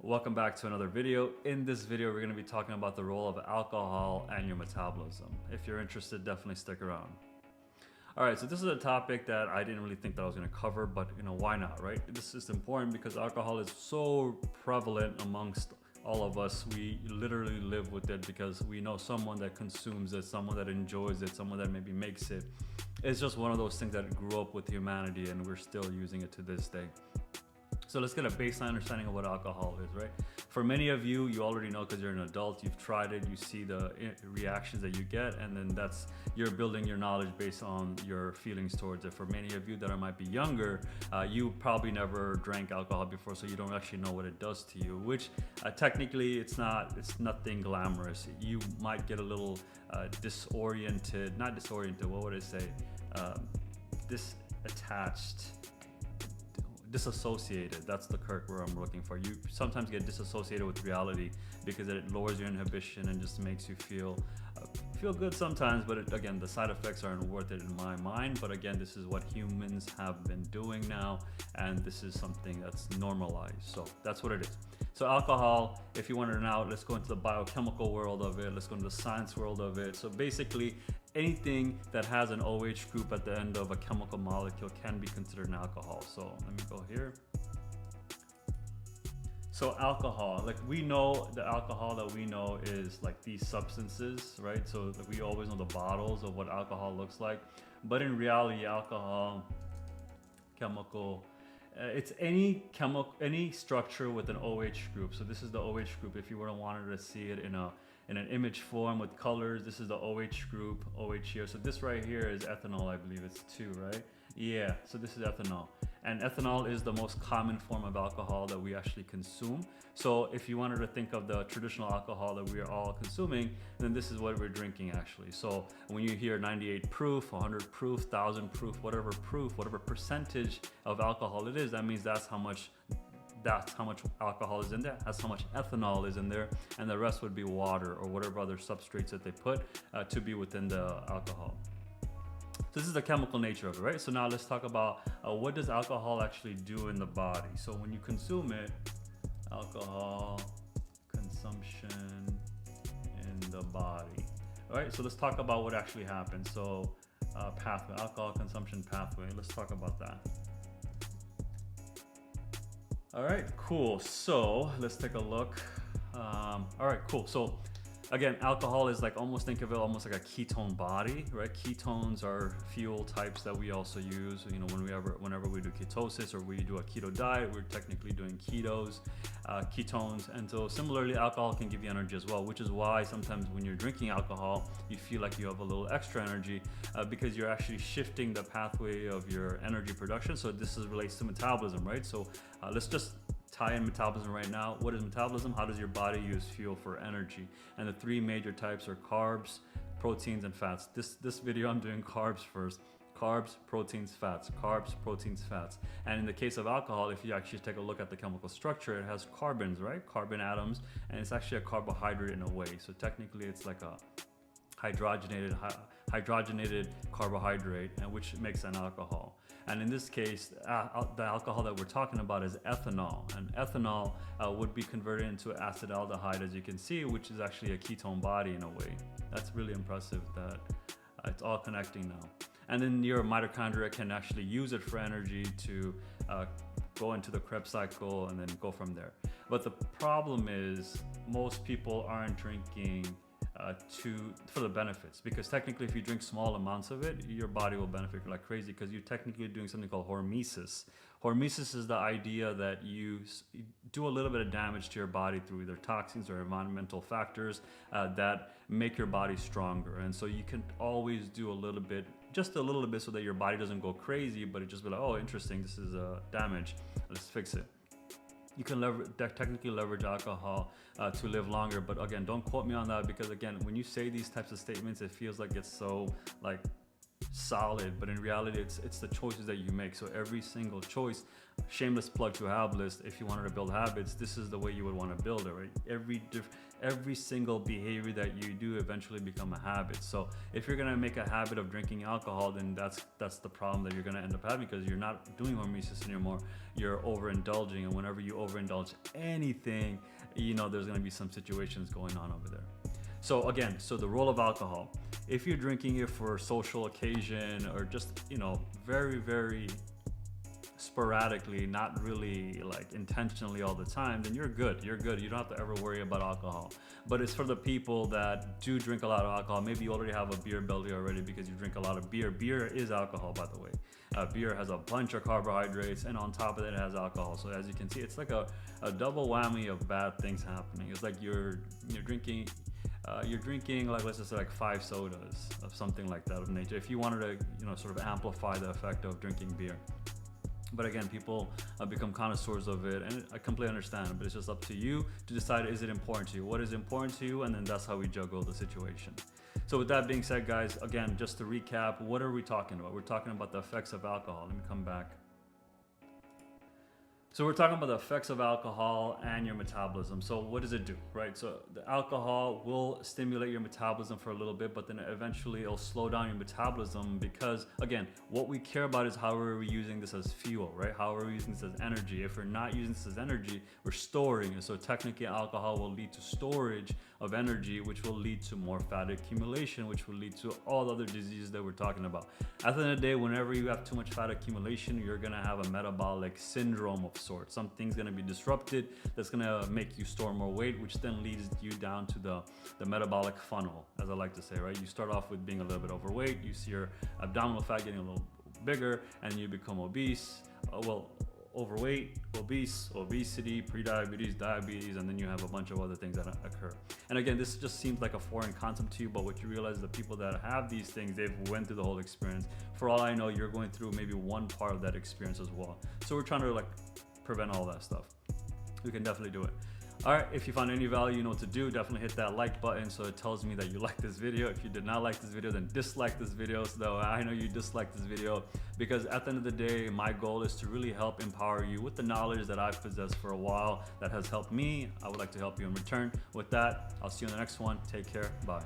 Welcome back to another video. In this video, we're going to be talking about the role of alcohol and your metabolism. If you're interested, definitely stick around. All right, so this is a topic that I didn't really think that I was going to cover, but why not, right? This is important because alcohol is so prevalent amongst all of us. We literally live with it because we know someone that consumes it, someone that enjoys it, someone that maybe makes it. It's just one of those things that grew up with humanity and we're still using it to this day. So let's get a baseline understanding of what alcohol is, right? For many of you, you already know because you're an adult, you've tried it, you see the reactions that you get, and then you're building your knowledge based on your feelings towards it. For many of you that might be younger, you probably never drank alcohol before, so you don't actually know what it does to you, which technically it's nothing glamorous. You might get a little disattached, disassociated. That's the correct word I'm looking for. You sometimes get disassociated with reality because it lowers your inhibition and just makes you feel good sometimes, but again, the side effects aren't worth it in my mind. But again, this is what humans have been doing now, and this is something that's normalized. So that's what it is. So alcohol, if you want to know, let's go into the biochemical world of it. Let's go into the science world of it. So basically, anything that has an OH group at the end of a chemical molecule can be considered an alcohol. So let me go here. So alcohol, like we know the alcohol that we know is like these substances, right? So we always know the bottles of what alcohol looks like. But in reality, alcohol, chemical, it's any structure with an OH group. So this is the OH group. If you were to wanted to see it in an image form with colors, this is the OH group, OH here. So this right here is ethanol, I believe it's 2, right? Yeah, so this is ethanol. And ethanol is the most common form of alcohol that we actually consume. So if you wanted to think of the traditional alcohol that we are all consuming, then this is what we're drinking actually. So when you hear 98 proof, 100 proof, 1000 proof, whatever percentage of alcohol it is, that means that's how much alcohol is in there, that's how much ethanol is in there, and the rest would be water or whatever other substrates that they put to be within the alcohol. So this is the chemical nature of it, right? So now let's talk about what does alcohol actually do in the body. So when you consume it, alcohol consumption in the body. All right, so let's talk about what actually happens. So pathway, alcohol consumption pathway, let's talk about that. All right, cool. So let's take a look. All right, cool. So again, alcohol is like, almost think of it almost like a ketone body, right? Ketones are fuel types that we also use, whenever we do ketosis or we do a keto diet, we're technically doing ketones. And so similarly, alcohol can give you energy as well, which is why sometimes when you're drinking alcohol, you feel like you have a little extra energy because you're actually shifting the pathway of your energy production. So this relates to metabolism, right? So let's just tie in metabolism right now. What is metabolism? How does your body use fuel for energy? And the 3 major types are carbs, proteins, and fats. This video I'm doing carbs first. Carbs, proteins, fats. Carbs, proteins, fats. And in the case of alcohol, if you actually take a look at the chemical structure, it has carbons, right? Carbon atoms, and it's actually a carbohydrate in a way. So technically it's like a hydrogenated carbohydrate, and which makes an alcohol. And in this case, the alcohol that we're talking about is ethanol, and ethanol would be converted into acetaldehyde, as you can see, which is actually a ketone body in a way. That's really impressive that it's all connecting now. And then your mitochondria can actually use it for energy to go into the Krebs cycle and then go from there. But the problem is most people aren't drinking for the benefits, because technically if you drink small amounts of it, your body will benefit like crazy, because you're technically doing something called hormesis. Hormesis is the idea that you do a little bit of damage to your body through either toxins or environmental factors that make your body stronger. And so you can always do just a little bit so that your body doesn't go crazy, but it just be like, oh, interesting, this is damage, let's fix it. You can technically leverage alcohol to live longer, but again, don't quote me on that, because again, when you say these types of statements, it feels like it's so solid, but in reality it's the choices that you make. So every single choice, shameless plug to Hab List, if you wanted to build habits, this is the way you would want to build it, right? Every single behavior that you do eventually become a habit. So if you're gonna make a habit of drinking alcohol, then that's the problem that you're gonna end up having, because you're not doing hormesis anymore. You're overindulging, and whenever you overindulge anything, you know there's gonna be some situations going on over there. So again, so the role of alcohol, if you're drinking it for social occasion or just, you know, very, very sporadically, not really like intentionally all the time, then you're good. You're good. You don't have to ever worry about alcohol. But it's for the people that do drink a lot of alcohol. Maybe you already have a beer belly already because you drink a lot of beer. Beer is alcohol, by the way. Beer has a bunch of carbohydrates, and on top of it, it has alcohol. So as you can see, it's like a double whammy of bad things happening. It's like you're drinking like, let's just say like 5 sodas of something like that of nature, if you wanted to, you know, sort of amplify the effect of drinking beer. But again, people become connoisseurs of it, and I completely understand, but it's just up to you to decide, is it important to you? What is important to you? And then that's how we juggle the situation. So with that being said, guys, again, just to recap, what are we talking about? We're talking about the effects of alcohol. Let me come back. So we're talking about the effects of alcohol and your metabolism. So what does it do, right? So the alcohol will stimulate your metabolism for a little bit, but then eventually it'll slow down your metabolism, because again, what we care about is how are we using this as fuel, right? How are we using this as energy? If we're not using this as energy, we're storing it. So technically alcohol will lead to storage of energy, which will lead to more fat accumulation, which will lead to all the other diseases that we're talking about. At the end of the day, whenever you have too much fat accumulation, you're gonna have a metabolic syndrome of sorts. Something's gonna be disrupted that's gonna make you store more weight, which then leads you down to the metabolic funnel, as I like to say, right? You start off with being a little bit overweight, you see your abdominal fat getting a little bigger, and you become obese. Overweight, obesity, prediabetes, diabetes, and then you have a bunch of other things that occur. And again, this just seems like a foreign concept to you, but what you realize is the people that have these things, they've went through the whole experience. For all I know, you're going through maybe one part of that experience as well. So we're trying to like prevent all that stuff. We can definitely do it. All right, if you found any value, you know what to do. Definitely hit that like button so it tells me that you like this video. If you did not like this video, then dislike this video, so that I know you dislike this video, because at the end of the day, my goal is to really help empower you with the knowledge that I've possessed for a while that has helped me. I would like to help you in return. With that, I'll see you in the next one. Take care. Bye.